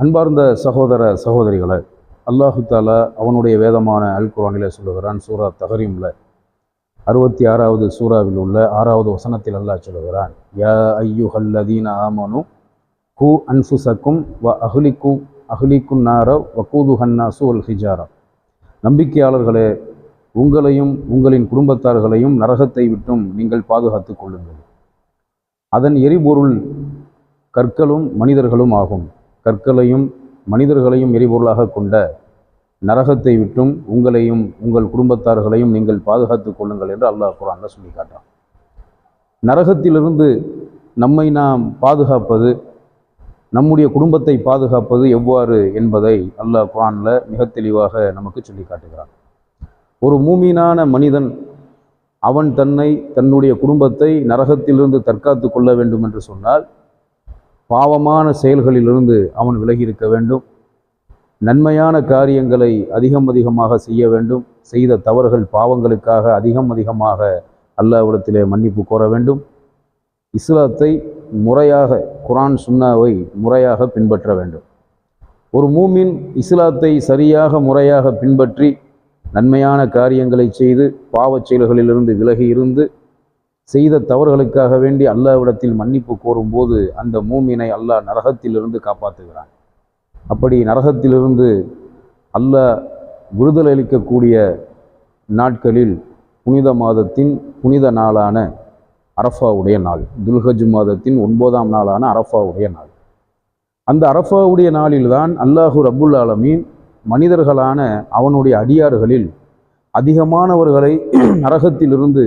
அன்பார்ந்த சகோதர சகோதரிகளை, அல்லாஹு தாலா அவனுடைய வேதமான அல் குர்ஆனிலே சொல்லுகிறான். சூரா தஹரீம்ல 66வது சூறாவில் உள்ள 6வது வசனத்தில் அல்லாஹ் சொல்லுகிறான், யா ஐயுஹல்லதீன ஆமனு ஹூ அன்ஃபுசக்கும் வ அஹ்லிக்கும் நார வகூதுஹன் நாசு வல் ஹிஜாரா. நம்பிக்கையாளர்களே, உங்களையும் உங்களின் குடும்பத்தார்களையும் நரகத்தை விட்டும் நீங்கள் பாதுகாத்து கொள்ளுங்கள். அதன் எரிபொருள் கற்களும் மனிதர்களும் ஆகும். கற்களையும் மனிதர்களையும் எரிபொருளாக கொண்ட நரகத்தை விட்டும் உங்களையும் உங்கள் குடும்பத்தார்களையும் நீங்கள் பாதுகாத்து கொள்ளுங்கள் என்று அல்லாஹ் குர்ஆன்ல சொல்லி காட்டான். நரகத்திலிருந்து நம்மை நாம் பாதுகாப்பது, நம்முடைய குடும்பத்தை பாதுகாப்பது எவ்வாறு என்பதை அல்லாஹ் குர்ஆன்ல மிக தெளிவாக நமக்கு சொல்லி காட்டுகிறான். ஒரு மூமீனான மனிதன் அவன் தன்னுடைய குடும்பத்தை நரகத்திலிருந்து தற்காத்து கொள்ள வேண்டும் என்று சொன்னால் பாவமான செயல்களிலிருந்து அவன் விலகி இருக்க வேண்டும். நன்மையான காரியங்களை அதிகமாக செய்ய வேண்டும். செய்த தவறுகள் பாவங்களுக்காக அதிகமாக அல்லாஹ்விடத்திலே மன்னிப்பு கோர வேண்டும். இஸ்லாத்தை முறையாக, குர்ஆன் சுன்னாவை முறையாக பின்பற்ற வேண்டும். ஒரு மூமின் இஸ்லாத்தை சரியாக முறையாக பின்பற்றி நன்மையான காரியங்களை செய்து பாவச் செயல்களிலிருந்து விலகி இருந்து செய்த தவறுகளுக்காக வேண்டி அல்லாஹ்விடத்தில் மன்னிப்பு கோரும்போது அந்த மூமினை அல்லாஹ் நரகத்திலிருந்து காப்பாற்றுகிறான். அப்படி நரகத்திலிருந்து அல்லாஹ் விடுதலை அளிக்கக்கூடிய நாட்களில் புனித மாதத்தின் புனித நாளான அரஃபாவுடைய நாள், துல்ஹஜ் மாதத்தின் 9ஆம் நாளான அரஃபாவுடைய நாள். அந்த அரஃபாவுடைய நாளில்தான் அல்லாஹு ரப்புல் ஆலமீன் மனிதர்களான அவனுடைய அடியார்களில் அதிகமானவர்களை நரகத்திலிருந்து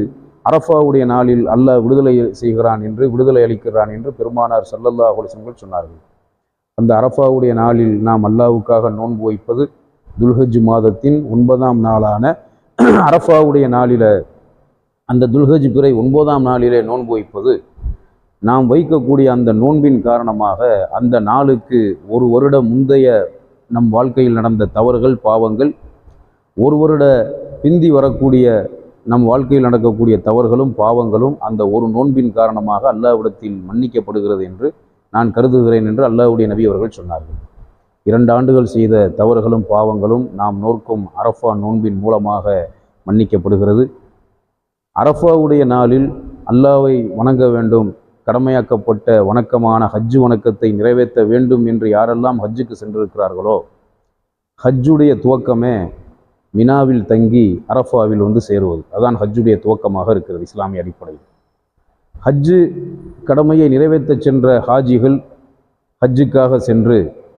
அரஃபாவுடைய நாளில் அல்லாஹ் விடுதலை அளிக்கிறான் என்று பெருமானார் ஸல்லல்லாஹு அலைஹி வஸல்லம் சொன்னார்கள். அந்த அரஃபாவுடைய நாளில் நாம் அல்லாஹ்வுக்காக நோன்பு வைப்பது, துல்ஹஜ் மாதத்தின் 9ஆம் நாளான அரஃபாவுடைய நாளில, அந்த துல்ஹஜ் பிறை 9ஆம் நாளிலே நோன்பு வைப்பது, நாம் வைக்கக்கூடிய அந்த நோன்பின் காரணமாக அந்த நாளுக்கு ஒரு வருடம் முந்தைய நம் வாழ்க்கையில் நடந்த தவறுகள் பாவங்கள், ஒரு வருட பிந்தி வரக்கூடிய நம் வாழ்க்கையில் நடக்கக்கூடிய தவறுகளும் பாவங்களும் அந்த ஒரு நோன்பின் காரணமாக அல்லாஹ்விடத்தில் மன்னிக்கப்படுகிறது என்று நான் கருதுகிறேன் என்று அல்லாஹ்வுடைய நபி அவர்கள் சொன்னார்கள். 2 ஆண்டுகள் செய்த தவறுகளும் பாவங்களும் நாம் நோக்கும் அரஃபா நோன்பின் மூலமாக மன்னிக்கப்படுகிறது. அரஃபாவுடைய நாளில் அல்லாஹ்வை வணங்க வேண்டும், கடமையாக்கப்பட்ட வணக்கமான ஹஜ்ஜு வணக்கத்தை நிறைவேற்ற வேண்டும் என்று யாரெல்லாம் ஹஜ்ஜுக்கு சென்றிருக்கிறார்களோ, ஹஜ்ஜுடைய துவக்கமே மினாவில் தங்கி அரஃபாவில் வந்து சேருவது. அதான் ஹஜ்ஜுடைய துவக்கமாக இருக்கிறது இஸ்லாமிய அடிப்படையில். ஹஜ்ஜு கடமையை நிறைவேற்ற சென்ற ஹாஜிகள் ஹஜ்ஜுக்காக சென்று